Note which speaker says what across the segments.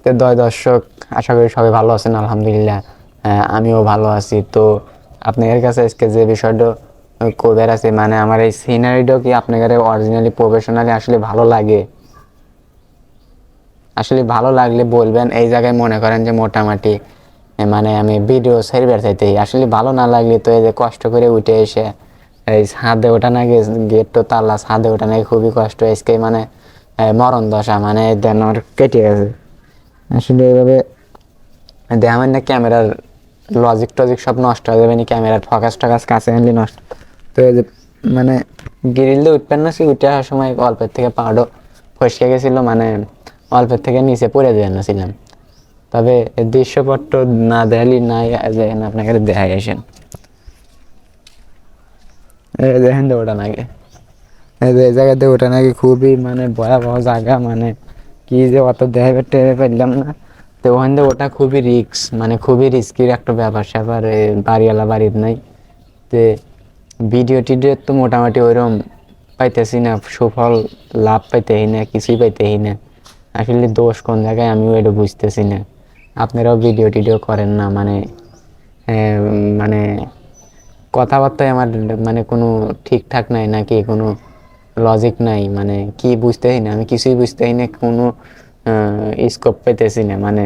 Speaker 1: তো দর্শক, আশা করি সবাই ভালো আছেন। আলহামদুলিল্লাহ আমিও ভালো আছি। তো আপনাদের কাছে আজকে যে বিষয়টা কইবার আছে, মানে আমার এই সিনারিটা কি আপনাদের অরিজিনালি প্রফেশনালি আসলে ভালো লাগে? আসলে ভালো লাগলে বলবেন। এই জায়গায় মনে করেন যে মোটামুটি মানে আমি ভিডিও সার্ভার চাইতেই, আসলে ভালো না লাগলে তো এই যে কষ্ট করে উঠে এসে এই ছাদে ওঠা নাকি, গেট তো তালা, ছাদে ওঠা নাকি খুবই কষ্ট। আজকে মানে মরণ দশা, মানে দেন আমার কেটে গেছে আসলে এইভাবে। আমার না ক্যামেরার লজিক টজিক সব নষ্ট হয়ে যাবে, ক্যামেরার ফোকাস টোকাস কাছে আনলে নষ্ট। তো এই যে মানে গ্রিল দিয়ে উঠবেন না, সে উঠে আসার সময় অল্পের থেকে পাহাড়ও ফসকে গেছিলো, মানে অল্পের থেকে নিচে পড়ে যায় না ছিলাম। তবে দৃশ্যপট্ট না দেখালি না দেখেন, আপনাকে দেখাই আসেন। দেখেন তো ওটা নাকি, এই জায়গাতে ওটা নাকি খুবই মানে ভয়াবহ জায়গা, মানে কি যে অত দেখাবে টের পারলাম না। তো ওখান থেকে ওটা খুবই রিস্ক, মানে খুবই রিস্কির একটা ব্যাপার স্যাপার। বাড়িওয়ালা বাড়ির নাই, তো ভিডিও টিডিও তো মোটামুটি ওইরকম পাইতেছি না, সুফল লাভ পাইতেই না, কিছুই পাইতেই না। আসলে দোষ কোন জায়গায় আমিও এটা বুঝতেছি না। আপনারাও ভিডিও টিডিও করেন না, মানে মানে কথাবার্তায় আমার মানে কোনো ঠিকঠাক নাই, নাকি কোনো লজিক নাই, মানে কি বুঝতেই না, আমি কিছুই বুঝতেই না, কোনো স্কোপ পেতেছি না, মানে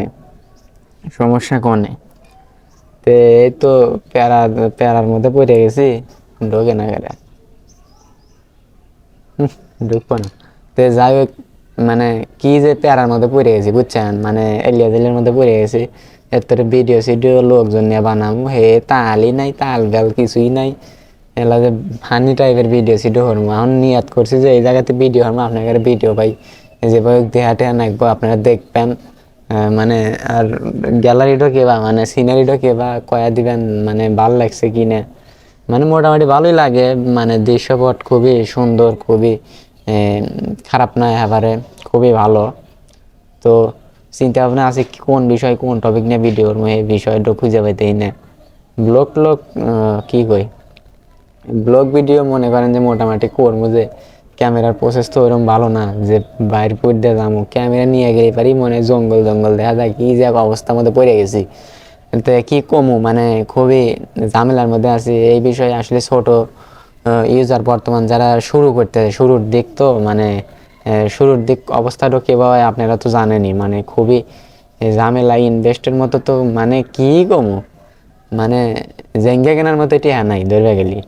Speaker 1: সমস্যা কোনে। তো এই তো প্যারার মধ্যে পড়ে গেছি, ঢোকে না গেলে ঢুকবো না। তো যাই হোক, মানে কি যে প্যারার মধ্যে পড়ে গেছি বুঝছেন, মানে এলিয়া দিলের মধ্যে পড়ে গেছি। এরপর ভিডিও সিডিও লোকজন নিয়ে বানাবো, হে তালই নাই, তাল বেল কিছুই নাই। এলা যে ফানি টাইপের ভিডিও সিডিও হরমো, এখন নিয়াত করছি যে এই জায়গাতে ভিডিও হরমো, আপনাদের ভিডিও ভাই যেভাবে দেহা টেহা নাকবো আপনারা দেখবেন। মানে আর গ্যালারিটা কেবা, মানে সিনারিটা কেবা কয়া দিবেন, মানে ভাল লাগছে কি না। মানে মোটামুটি ভালোই লাগে, মানে দৃশ্যপট খুবই সুন্দর, খুবই খারাপ নয়, এবারে খুবই ভালো। তো চিন্তা ভাবনা আছে কোন বিষয়, কোন টপিক নিয়ে ভিডিও করবো, এই বিষয়টা খুঁজে পাইতেই না। ব্লগ ট্লগ কি কই, ব্লগ ভিডিও মনে করেন যে মোটামুটি করবো, যে ক্যামেরার প্রসেস তো ওরকম ভালো না যে বাইরে পড়ে দিয়ে যাবো, ক্যামেরা নিয়ে গেলে পারি মনে জঙ্গল জঙ্গল দেখা যায়, কি যে এক অবস্থার মধ্যে পড়ে গেছি। তো কি কমু, মানে খুবই ঝামেলার মধ্যে আছি এই বিষয়ে। আসলে ছোট ইউজার বর্তমান যারা শুরু করতে, শুরুর দিক তো মানে শুরুর দিক অবস্থাটা কেভাবে আপনারা তো জানেনই, মানে খুবই ঝামেলা, ইনভেস্টের মতো তো, মানে কি কমু, মানে জেঙ্গা কেনার মতো টিয়া নাই, ধরে গেলি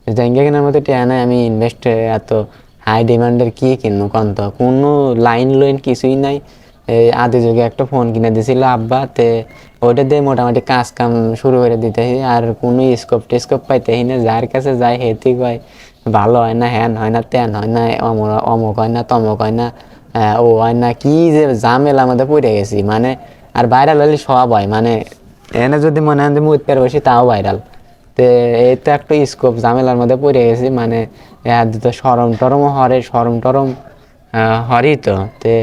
Speaker 1: জেঙ্গা কেনার মতো টিয়া নাই। আমি ইনভেস্ট এত হাই ডিমান্ডের কি কিনবো কন, তো কোনো লাইন লাইন কিছুই নাই। এই আদি যুগে একটা ফোন কিনে দিয়েছিল আব্বা, তে ওইটা দিয়ে মোটামুটি কাজ কাম শুরু করে দিতেছি, আর কোনো স্কোপ টেস্কোপ পাইতেছি না। যার কাছে যাই হেতি কয় ভালো হয় না, হ্যান হয় না, ত্যান হয় না, অমুক হয় না, তমক হয় না, ও হয় না, কি যে ঝামেলা মধ্যে পড়ে গেছি। মানে আর ভাইরাল হলে সব হয়, মানে এনে যদি মনে হয় যে মুতপের বসি তাও ভাইরাল। তো এই তো একটা স্কোপ ঝামেলার মধ্যে পড়ে গেছি, মানে তো সরম টরমও হরে, সরম টরম হরই তো। তে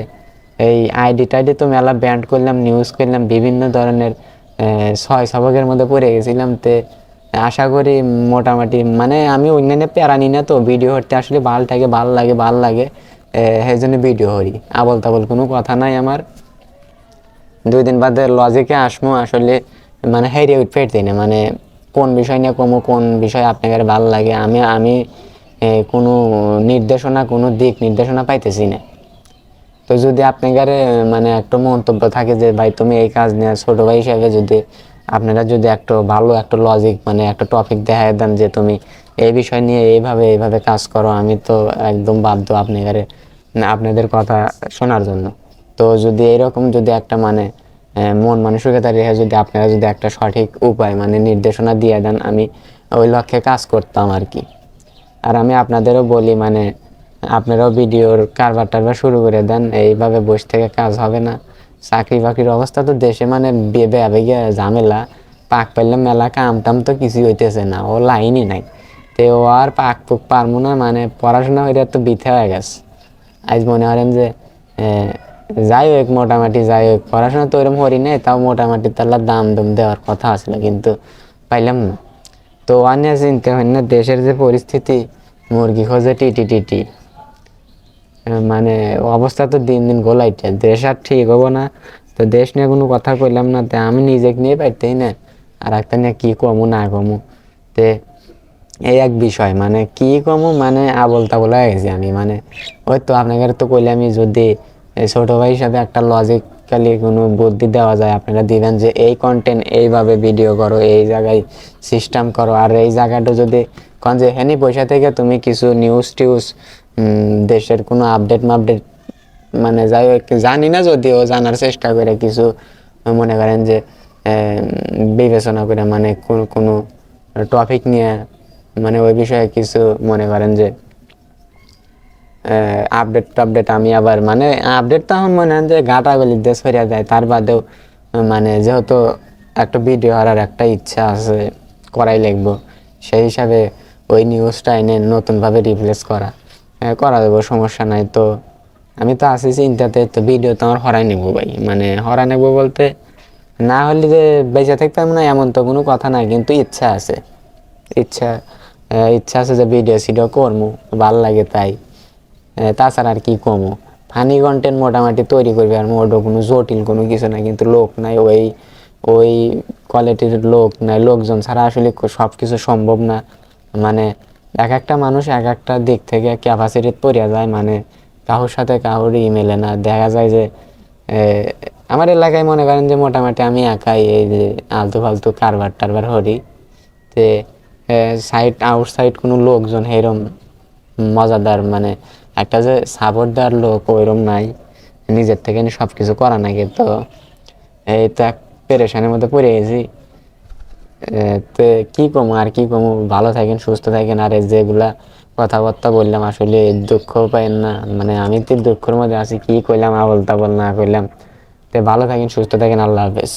Speaker 1: এই আইডি টাইডি তো মেলা ব্যান্ড করলাম, নিউজ করলাম, বিভিন্ন ধরনের ছয় সবকের মধ্যে পড়ে গেছিলাম। তে আশা করি মোটামুটি, মানে আমি অন্যান্য প্যারা নি না, তো ভিডিও করতে আসলে ভাল থাকে, ভাল লাগে, ভাল লাগে, সেই জন্য ভিডিও করি। আবল তাবল কোনো কথা নাই আমার। 2 দিন বাদে লজিকে আসমো আসলে, মানে হেরে উঠতে না, মানে কোন বিষয় নিয়ে কমো, কোন বিষয় আপনাদের ভালো লাগে। আমি কোনো নির্দেশনা, কোনো দিক নির্দেশনা পাইতেছি না। তো যদি আপনাদের মানে একটা মন্তব্য থাকে যে ভাই তুমি এই কাজ নিয়ে ছোট ভাই হিসাবে যদি আপনারা যদি একটা ভালো একটা লজিক, মানে একটা টপিক দেখায় দেন যে তুমি এই বিষয় নিয়ে এইভাবে এইভাবে কাজ করো, আমি তো একদম বাধ্য আপনাদের কথা শোনার জন্য। তো যদি এরকম যদি একটা মানে মন মানসিকতা রেখে যদি আপনারা যদি একটা সঠিক উপায় মানে নির্দেশনা দিয়ে দেন, আমি ওই লক্ষ্যে কাজ করতাম আর কি। আর আমি আপনাদেরও বলি, মানে আপনারাও ভিডিওর কারবার টারবার শুরু করে দেন, এইভাবে বসে থেকে কাজ হবে না। চাকরি বাকরির অবস্থা তো দেশে মানে বেবে আবেগে ঝামেলা, পাক পাইলাম মেলা, কাম টাম তো কিছুই হইতেছে না, ও লাইনই নাই। তো ও আর পাক পুক পারবো না, মানে পড়াশোনা হইলে তো বৃথা হয়ে গেছে। আজ মনে করেন যে যাই হোক, মোটামুটি যাই হোক, পড়াশোনা তো ওরকম করি নাই, তাও মোটামুটি তাহলে দাম দুম দেওয়ার কথা আসলে, কিন্তু পাইলাম না। তো অনেক চিন্তা হয় না, দেশের যে পরিস্থিতি, মুরগি খোঁজে টিটি টিটি, মানে অবস্থা তো দিন দিন গোলাইতে, দেশ আর ঠিক হবো না। তো দেশ নিয়ে কোনো কথা কইলাম না, তে আমি নিজেকে নিয়ে পাইতেই না, আর একটা নিয়ে কী কমু না কমু। তে এই এক বিষয় মানে কি কমু, মানে আবল তাবল হয়ে গেছি আমি। মানে ওই তো আপনাকে তো কইলে আমি যদি ছোট ভাই হিসাবে একটা লজিক্যালি কোনো বুদ্ধি দেওয়া যায়, আপনারা দিবেন যে এই কন্টেন্ট এইভাবে ভিডিও করো, এই জায়গায় সিস্টেম করো, আর এই জায়গাটা যদি কন যে হ্যানি পয়সা থেকে তুমি কিছু নিউজ টিউজ দেশের কোনো আপডেট মাপডেট মানে যাই হোক জানি না, যদিও জানার চেষ্টা করে কিছু মনে করেন যে বিবেচনা করে মানে কোনো টপিক নিয়ে মানে ওই বিষয়ে কিছু মনে করেন যে আপডেট আমি আবার মানে আপডেট তখন মনে হয় যে গাটাগুলি দিয়ে সরিয়া যায়। তার বাদেও মানে যেহেতু একটা ভিডিও আর একটা ইচ্ছা আছে করাই লাগবো, সেই হিসাবে ওই নিউজটা এনে নতুনভাবে রিপ্লেস করা যাবো, সমস্যা নাই। তো আমি তো আছি চিন্তাতে, তো ভিডিও তো আমার হরাই নেবো ভাই, মানে হরাই নেবো বলতে না হলে যে বেঁচে থাকতাম না এমন তো কোনো কথা নাই, কিন্তু ইচ্ছা আছে, ইচ্ছা ইচ্ছা আছে যে ভিডিও সিডিও করবো, ভাল লাগে তাই। তাছাড়া আর কি কমো, ফানি কন্টেন্ট মোটামুটি তৈরি করবে, আর মোটো কোনো জটিল কোনো কিছু নাই, কিন্তু লোক নাই ওই ওই কোয়ালিটির লোক নাই, লোকজন ছাড়া আসলে সব কিছু সম্ভব না। মানে এক একটা মানুষ এক একটা দিক থেকে ক্যাপাসিটি পড়িয়া যায়, মানে কারোর সাথে কারোর মেলে না। দেখা যায় যে আমার এলাকায় মনে করেন যে মোটামুটি আমি একাই এই যে আলতু ফালতু কারবার টারবার হরি, তে সাইড আউটসাইড কোনো লোকজন এরম মজাদার মানে একটা যে সাপোর্ট দেওয়ার লোক ওইরকম নাই, নিজের থেকে সব কিছু করা নাকি। তো এই তো এক পেরেশানির মধ্যে পড়ে গেছি। তো কি কমু আর কি কমু, ভালো থাকেন সুস্থ থাকেন, আর যেগুলা কথাবার্তা বললাম আসলে দুঃখ পাইন না, মানে আমি তো দুঃখের মধ্যে আছি, কি কইলাম আবল তাবল না কইলাম। তো ভালো থাকেন সুস্থ থাকেন, আল্লাহ হাফেজ।